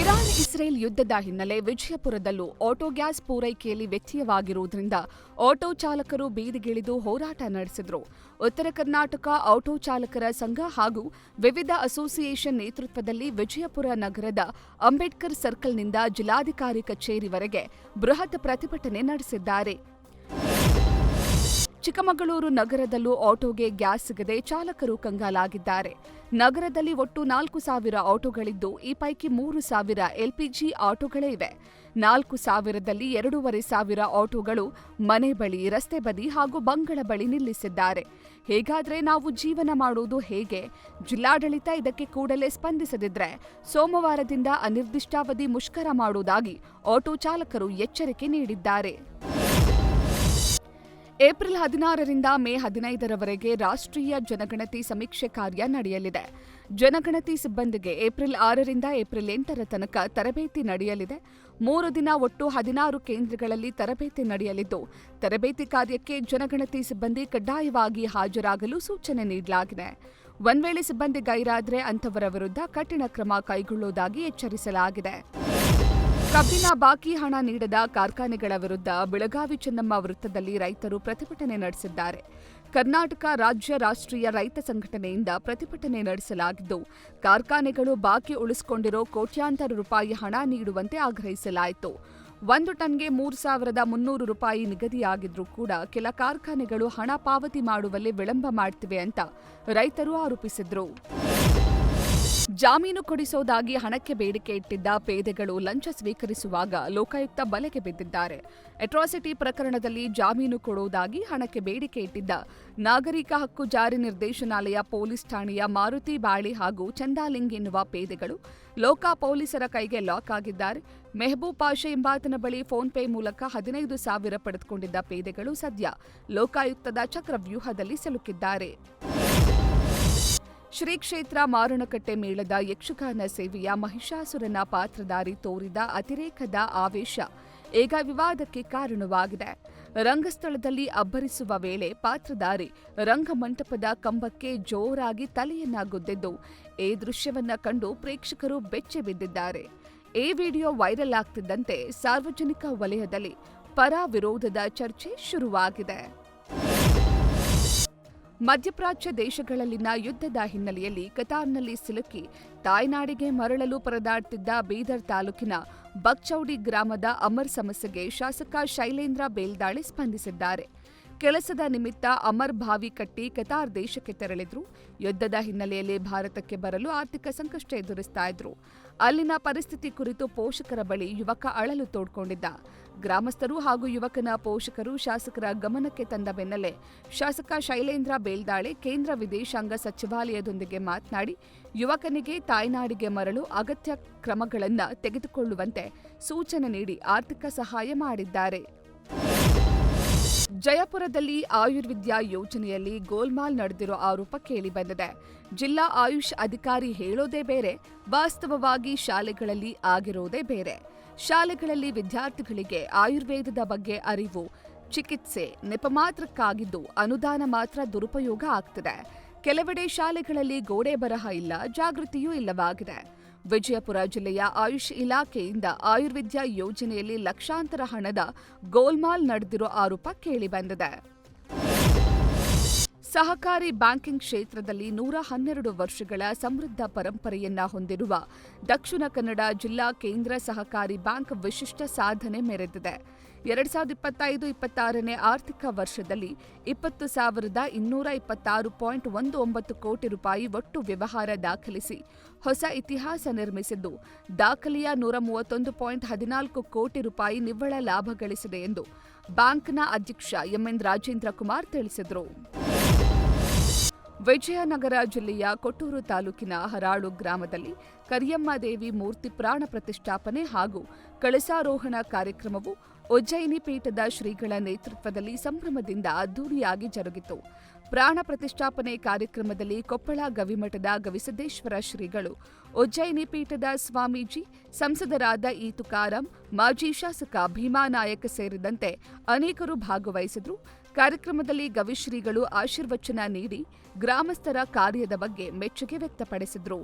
Iran Israel ಯುದ್ಧದ ಹಿನ್ನೆಲೆ ವಿಜಯಪುರದಲ್ಲೂ auto gas ಪೂರೈಕೆಯಲ್ಲಿ ವ್ಯತ್ಯಯವಾಗಿರುವುದರಿಂದ ಆಟೋ ಚಾಲಕರು ಬೀದಿಗಿಳಿದು ಹೋರಾಟ ನಡೆಸಿದರು. ಉತ್ತರ ಕರ್ನಾಟಕ ಆಟೋ ಚಾಲಕರ ಸಂಘ ಹಾಗೂ ವಿವಿಧ ಅಸೋಸಿಯೇಷನ್ ನೇತೃತ್ವದಲ್ಲಿ ವಿಜಯಪುರ ನಗರದ ಅಂಬೇಡ್ಕರ್ ಸರ್ಕಲ್ನಿಂದ ಜಿಲ್ಲಾಧಿಕಾರಿ ಕಚೇರಿವರೆಗೆ ಬೃಹತ್ ಪ್ರತಿಭಟನೆ ನಡೆಸಿದ್ದಾರೆ. ಚಿಕ್ಕಮಗಳೂರು ನಗರದಲ್ಲೂ ಆಟೋಗೆ ಗ್ಯಾಸ್ ಸಿಗದೆ ಚಾಲಕರು ಕಂಗಾಲಾಗಿದ್ದಾರೆ. ನಗರದಲ್ಲಿ ಒಟ್ಟು 4,000 ಆಟೋಗಳಿದ್ದು, ಈ ಪೈಕಿ 3,000 ಎಲ್ಪಿಜಿ ಆಟೋಗಳೇ ಇವೆ. 4,000ರಲ್ಲಿ 2,500 ಆಟೋಗಳು ಮನೆ ಬಳಿ, ರಸ್ತೆ ಬದಿ ಹಾಗೂ ಬಂಗಳ ಬಳಿ ನಿಲ್ಲಿಸಿದ್ದಾರೆ. ಹೇಗಾದ್ರೆ ನಾವು ಜೀವನ ಮಾಡೋದು ಹೇಗೆ? ಜಿಲ್ಲಾಡಳಿತ ಇದಕ್ಕೆ ಕೂಡಲೇ ಸ್ಪಂದಿಸದಿದ್ರೆ ಸೋಮವಾರದಿಂದ ಅನಿರ್ದಿಷ್ಟಾವಧಿ ಮುಷ್ಕರ ಮಾಡುವುದಾಗಿ ಆಟೋ ಚಾಲಕರು ಎಚ್ಚರಿಕೆ ನೀಡಿದ್ದಾರೆ. ಏಪ್ರಿಲ್ 16ರಿಂದ ಮೇ 15ರವರೆಗೆ ರಾಷ್ಟ್ರೀಯ ಜನಗಣತಿ ಸಮೀಕ್ಷೆ ಕಾರ್ಯ ನಡೆಯಲಿದೆ. ಜನಗಣತಿ ಸಿಬ್ಬಂದಿಗೆ ಏಪ್ರಿಲ್ 6ರಿಂದ ಏಪ್ರಿಲ್ 8ರ ತನಕ ತರಬೇತಿ ನಡೆಯಲಿದೆ. 3 ದಿನ ಒಟ್ಟು 16 ಕೇಂದ್ರಗಳಲ್ಲಿ ತರಬೇತಿ ನಡೆಯಲಿದ್ದು, ತರಬೇತಿ ಕಾರ್ಯಕ್ಕೆ ಜನಗಣತಿ ಸಿಬ್ಬಂದಿ ಕಡ್ಡಾಯವಾಗಿ ಹಾಜರಾಗಲು ಸೂಚನೆ ನೀಡಲಾಗಿದೆ. ಒಂದ್ವೇಳೆ ಸಿಬ್ಬಂದಿ ಗೈರಾದರೆ ಅಂಥವರ ವಿರುದ್ಧ ಕಠಿಣ ಕ್ರಮ ಕೈಗೊಳ್ಳುವುದಾಗಿ ಎಚ್ಚರಿಸಲಾಗಿದೆ. ಕಬ್ಬಿನ ಬಾಕಿ ಹಣ ನೀಡದ ಕಾರ್ಖಾನೆಗಳ ವಿರುದ್ಧ ಬೆಳಗಾವಿ ಚೆನ್ನಮ್ಮ ವೃತ್ತದಲ್ಲಿ ರೈತರು ಪ್ರತಿಭಟನೆ ನಡೆಸಿದ್ದಾರೆ. ಕರ್ನಾಟಕ ರಾಜ್ಯ ರಾಷ್ಟ್ರೀಯ ರೈತ ಸಂಘಟನೆಯಿಂದ ಪ್ರತಿಭಟನೆ ನಡೆಸಲಾಗಿದ್ದು, ಕಾರ್ಖಾನೆಗಳು ಬಾಕಿ ಉಳಿಸಿಕೊಂಡಿರೋ ಕೋಟ್ಯಾಂತರ ರೂಪಾಯಿ ಹಣ ನೀಡುವಂತೆ ಆಗ್ರಹಿಸಲಾಯಿತು. 1 ಟನ್ಗೆ 3,300 ರೂಪಾಯಿ ನಿಗದಿಯಾಗಿದ್ರೂ ಕೂಡ ಕೆಲ ಕಾರ್ಖಾನೆಗಳು ಹಣ ಪಾವತಿ ಮಾಡುವಲ್ಲಿ ವಿಳಂಬ ಮಾಡ್ತಿವೆ ಅಂತ ರೈತರು ಆರೋಪಿಸಿದ್ರು. ಜಾಮೀನು ಕೊಡಿಸೋದಾಗಿ ಹಣಕ್ಕೆ ಬೇಡಿಕೆ ಇಟ್ಟಿದ್ದ ಪೇದೆಗಳು ಲಂಚ ಸ್ವೀಕರಿಸುವಾಗ ಲೋಕಾಯುಕ್ತ ಬಲೆಗೆ ಬಿದ್ದಿದ್ದಾರೆ. ಅಟ್ರಾಸಿಟಿ ಪ್ರಕರಣದಲ್ಲಿ ಜಾಮೀನು ಕೊಡುವುದಾಗಿ ಹಣಕ್ಕೆ ಬೇಡಿಕೆ ಇಟ್ಟಿದ್ದ ನಾಗರಿಕ ಹಕ್ಕು ಜಾರಿ ನಿರ್ದೇಶನಾಲಯ ಪೊಲೀಸ್ ಠಾಣೆಯ ಮಾರುತಿ ಬಾಳಿ ಹಾಗೂ ಚಂದಾಲಿಂಗ್ ಎನ್ನುವ ಪೇದೆಗಳು ಲೋಕಾ ಪೊಲೀಸರ ಕೈಗೆ ಲಾಕ್ ಆಗಿದ್ದಾರೆ. ಮೆಹಬೂಬ್ ಪಾಷಾ ಎಂಬಾತನ ಬಳಿ ಫೋನ್ಪೇ ಮೂಲಕ 15,000 ಪಡೆದುಕೊಂಡಿದ್ದ ಪೇದೆಗಳು ಸದ್ಯ ಲೋಕಾಯುಕ್ತದ ಚಕ್ರವ್ಯೂಹದಲ್ಲಿ ಸಿಲುಕಿದ್ದಾರೆ. ಶ್ರೀ ಕ್ಷೇತ್ರ ಮಾರಣಕಟ್ಟೆ ಮೇಳದ ಯಕ್ಷಗಾನ ಸೇವೆಯ ಮಹಿಷಾಸುರನ ಪಾತ್ರಧಾರಿ ತೋರಿದ ಅತಿರೇಕದ ಆವೇಶ ಈಗ ವಿವಾದಕ್ಕೆ ಕಾರಣವಾಗಿದೆ. ರಂಗಸ್ಥಳದಲ್ಲಿ ಅಬ್ಬರಿಸುವ ವೇಳೆ ಪಾತ್ರಧಾರಿ ರಂಗಮಂಟಪದ ಕಂಬಕ್ಕೆ ಜೋರಾಗಿ ತಲೆಯನ್ನ ಗುದ್ದಿದ್ದು, ಈ ದೃಶ್ಯವನ್ನ ಕಂಡು ಪ್ರೇಕ್ಷಕರು ಬೆಚ್ಚಿ ಬಿದ್ದಿದ್ದಾರೆ. ಈ ವಿಡಿಯೋ ವೈರಲ್ ಆಗ್ತಿದ್ದಂತೆ ಸಾರ್ವಜನಿಕ ವಲಯದಲ್ಲಿ ಪರ ವಿರೋಧದ ಚರ್ಚೆ ಶುರುವಾಗಿದೆ. ಮಧ್ಯಪ್ರಾಚ್ಯ ದೇಶಗಳಲ್ಲಿನ ಯುದ್ಧದ ಹಿನ್ನೆಲೆಯಲ್ಲಿ ಕತಾರ್ನಲ್ಲಿ ಸಿಲುಕಿ ತಾಯ್ನಾಡಿಗೆ ಮರಳಲು ಪರದಾಡ್ತಿದ್ದ ಬೀದರ್ ತಾಲೂಕಿನ ಬಕ್ಚೌಡಿ ಗ್ರಾಮದ ಅಮರ್ ಸಮಸ್ಯೆಗೆ ಶಾಸಕ ಶೈಲೇಂದ್ರ ಬೇಲ್ದಾಳೆ ಸ್ಪಂದಿಸಿದ್ದಾರೆ. ಕೆಲಸದ ನಿಮಿತ್ತ ಅಮರ್ ಬಾವಿ ಕಟ್ಟಿ ಕತಾರ್ ದೇಶಕ್ಕೆ ತೆರಳಿದ್ರು. ಯುದ್ಧದ ಹಿನ್ನೆಲೆಯಲ್ಲಿ ಭಾರತಕ್ಕೆ ಬರಲು ಆರ್ಥಿಕ ಸಂಕಷ್ಟ ಎದುರಿಸ್ತಾ ಇದ್ರು. ಅಲ್ಲಿನ ಪರಿಸ್ಥಿತಿ ಕುರಿತು ಪೋಷಕರ ಬಳಿ ಯುವಕ ಅಳಲು ತೋಡ್ಕೊಂಡಿದ್ದ. ಗ್ರಾಮಸ್ಥರು ಹಾಗೂ ಯುವಕನ ಪೋಷಕರು ಶಾಸಕರ ಗಮನಕ್ಕೆ ತಂದ ಬೆನ್ನಲ್ಲೇ ಶಾಸಕ ಶೈಲೇಂದ್ರ ಬೇಲ್ದಾಳೆ ಕೇಂದ್ರ ವಿದೇಶಾಂಗ ಸಚಿವಾಲಯದೊಂದಿಗೆ ಮಾತನಾಡಿ ಯುವಕನಿಗೆ ತಾಯ್ನಾಡಿಗೆ ಮರಳು ಅಗತ್ಯ ಕ್ರಮಗಳನ್ನು ತೆಗೆದುಕೊಳ್ಳುವಂತೆ ಸೂಚನೆ ನೀಡಿ ಆರ್ಥಿಕ ಸಹಾಯ ಮಾಡಿದ್ದಾರೆ. ಜಯಪುರದಲ್ಲಿ ಆಯುರ್ವಿದ್ಯಾ ಯೋಜನೆಯಲ್ಲಿ ಗೋಲ್ಮಾಲ್ ನಡೆದಿರೋ ಆರೋಪ ಕೇಳಿಬಂದಿದೆ. ಜಿಲ್ಲಾ ಆಯುಷ್ ಅಧಿಕಾರಿ ಹೇಳೋದೇ ಬೇರೆ, ವಾಸ್ತವವಾಗಿ ಶಾಲೆಗಳಲ್ಲಿ ಆಗಿರೋದೇ ಬೇರೆ. ಶಾಲೆಗಳಲ್ಲಿ ವಿದ್ಯಾರ್ಥಿಗಳಿಗೆ ಆಯುರ್ವೇದದ ಬಗ್ಗೆ ಅರಿವು, ಚಿಕಿತ್ಸೆ ನೆಪಮಾತ್ರಕ್ಕಾಗಿದ್ದು ಅನುದಾನ ಮಾತ್ರ ದುರುಪಯೋಗ ಆಗ್ತಿದೆ. ಕೆಲವೆಡೆ ಶಾಲೆಗಳಲ್ಲಿ ಗೋಡೆ ಬರಹ ಇಲ್ಲ, ಜಾಗೃತಿಯೂ ಇಲ್ಲವಾಗಿದೆ. ವಿಜಯಪುರ ಜಿಲ್ಲೆಯ ಆಯುಷ್ ಇಲಾಖೆಯಿಂದ ಆಯುರ್ವೇದ್ಯ ಯೋಜನೆಯಲ್ಲಿ ಲಕ್ಷಾಂತರ ಹಣದ ಗೋಲ್ಮಾಲ್ ನಡೆದಿರೋ ಆರೋಪ ಕೇಳಿಬಂದಿದೆ. ಸಹಕಾರಿ ಬ್ಯಾಂಕಿಂಗ್ ಕ್ಷೇತ್ರದಲ್ಲಿ 112 ವರ್ಷಗಳ ಸಮೃದ್ಧ ಪರಂಪರೆಯನ್ನ ಹೊಂದಿರುವ ದಕ್ಷಿಣ ಕನ್ನಡ ಜಿಲ್ಲಾ ಕೇಂದ್ರ ಸಹಕಾರಿ ಬ್ಯಾಂಕ್ ವಿಶಿಷ್ಟ ಸಾಧನೆ ಮೆರೆದಿದೆ. 2025-26ನೇ ಆರ್ಥಿಕ ವರ್ಷದಲ್ಲಿ 20,226.19 ಕೋಟಿ ರೂಪಾಯಿ ಒಟ್ಟು ವ್ಯವಹಾರ ದಾಖಲಿಸಿ ಹೊಸ ಇತಿಹಾಸ ನಿರ್ಮಿಸಿದ್ದು, ದಾಖಲೆಯ 131.14 ಕೋಟಿ ರೂಪಾಯಿ ನಿವ್ವಳ ಲಾಭ ಗಳಿಸಿದೆ ಎಂದು ಬ್ಯಾಂಕ್ನ ಅಧ್ಯಕ್ಷ ಎಂಎನ್ ರಾಜೇಂದ್ರ ಕುಮಾರ್ ತಿಳಿಸಿದರು. ವಿಜಯನಗರ ಜಿಲ್ಲೆಯ ಕೊಟ್ಟೂರು ತಾಲೂಕಿನ ಹರಾಳು ಗ್ರಾಮದಲ್ಲಿ ಕರಿಯಮ್ಮ ದೇವಿ ಮೂರ್ತಿ ಪ್ರಾಣ ಪ್ರತಿಷ್ಠಾಪನೆ ಹಾಗೂ ಕಳಸಾರೋಹಣ ಕಾರ್ಯಕ್ರಮವು ಉಜ್ಜಯಿನಿ ಪೀಠದ ಶ್ರೀಗಳ ನೇತೃತ್ವದಲ್ಲಿ ಸಂಭ್ರಮದಿಂದ ಅದ್ದೂರಿಯಾಗಿ ಜರುಗಿತು. ಪ್ರಾಣ ಪ್ರತಿಷ್ಠಾಪನೆ ಕಾರ್ಯಕ್ರಮದಲ್ಲಿ ಕೊಪ್ಪಳ ಗವಿಮಠದ ಗವಿಸಿದ್ದೇಶ್ವರ ಶ್ರೀಗಳು, ಉಜ್ಜಯಿನಿ ಪೀಠದ ಸ್ವಾಮೀಜಿ, ಸಂಸದರಾದ ಇ ತುಕಾರಾಂ, ಮಾಜಿ ಶಾಸಕ ಭೀಮಾನಾಯಕ್ ಸೇರಿದಂತೆ ಅನೇಕರು ಭಾಗವಹಿಸಿದ್ರು. ಕಾರ್ಯಕ್ರಮದಲ್ಲಿ ಗವಿಶ್ರೀಗಳು ಆಶೀರ್ವಚನ ನೀಡಿ ಗ್ರಾಮಸ್ಥರ ಕಾರ್ಯದ ಬಗ್ಗೆ ಮೆಚ್ಚುಗೆ ವ್ಯಕ್ತಪಡಿಸಿದರು.